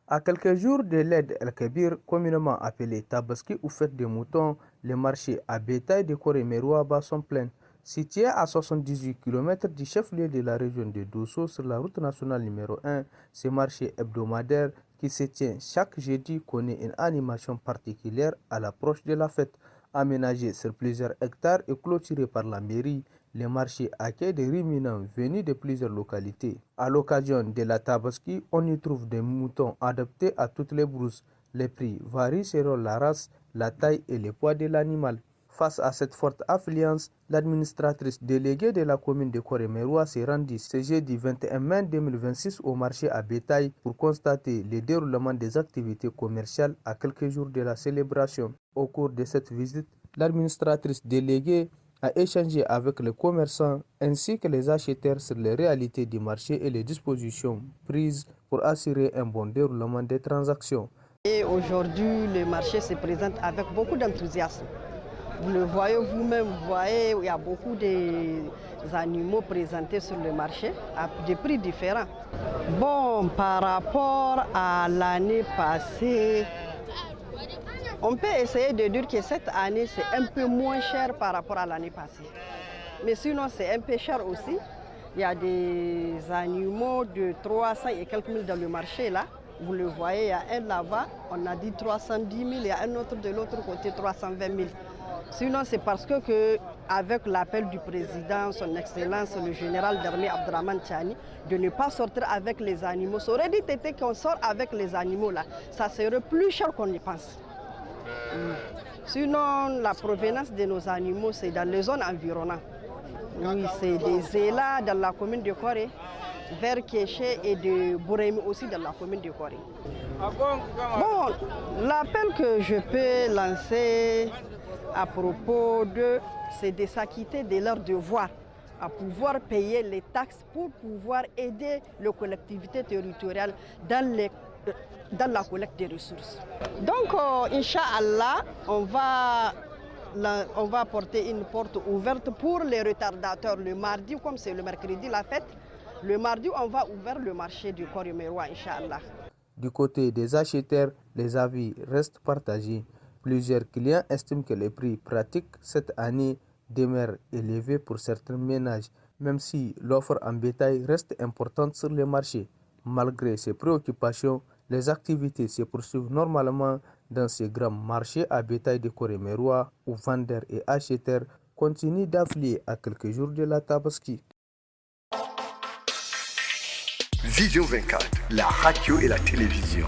À quelques jours de l'Aïd el-Kébir, communément appelé Tabaski ou fête des moutons, les marchés à bétail de Koré Merouaba sont pleins. Situé à 78 km du chef-lieu de la région de Dosso sur la route nationale numéro 1, ce marché hebdomadaire qui se tient chaque jeudi connaît une animation particulière à l'approche de la fête. Aménagé sur plusieurs hectares et clôturé par la mairie, les marchés accueillent des ruminants venus de plusieurs localités. À l'occasion de la Tabaski, on y trouve des moutons adaptés à toutes les brousses. Les prix varient selon la race, la taille et le poids de l'animal. Face à cette forte affluence, l'administratrice déléguée de la commune de Koré Meroua s'est rendue ce jeudi 21 mai 2026 au marché à bétail pour constater le déroulement des activités commerciales à quelques jours de la célébration. Au cours de cette visite, l'administratrice déléguée a échangé avec les commerçants ainsi que les acheteurs sur les réalités du marché et les dispositions prises pour assurer un bon déroulement des transactions. Et aujourd'hui, le marché se présente avec beaucoup d'enthousiasme. Vous le voyez vous-même, vous voyez, il y a beaucoup d'animaux présentés sur le marché à des prix différents. Bon, par rapport à l'année passée, on peut essayer de dire que cette année, c'est un peu moins cher par rapport à l'année passée. Mais sinon, c'est un peu cher aussi. Il y a des animaux de 300 et quelques mille dans le marché là. Vous le voyez, il y a un là-bas, on a dit 310 000, il y a un autre de l'autre côté, 320 000. Sinon, c'est parce que avec l'appel du président, son excellence, le général d'armée Abdraman Tchani, de ne pas sortir avec les animaux. Ça aurait dit qu'on sort avec les animaux là, ça serait plus cher qu'on y pense. Sinon, la provenance de nos animaux, c'est dans les zones environnantes. Oui, c'est des Élas dans la commune de Koré, vers Kéché et de Bouremi aussi dans la commune de Koré. Bon, l'appel que je peux lancer à propos de, c'est de s'acquitter de leurs devoirs, à pouvoir payer les taxes pour pouvoir aider les collectivités territoriales dans la collecte des ressources. Donc, Inch'Allah, on va porter une porte ouverte pour les retardateurs le mardi, comme c'est le mercredi la fête. Le mardi, on va ouvrir le marché du Koré Meroua, Inch'Allah. Du côté des acheteurs, les avis restent partagés. Plusieurs clients estiment que les prix pratiques cette année demeurent élevés pour certains ménages, même si l'offre en bétail reste importante sur le marché. Malgré ces préoccupations, les activités se poursuivent normalement dans ces grands marchés à bétail de Koré Meroua où vendeurs et acheteurs continuent d'affluer à quelques jours de la Tabaski. Vision 24, la radio et la télévision.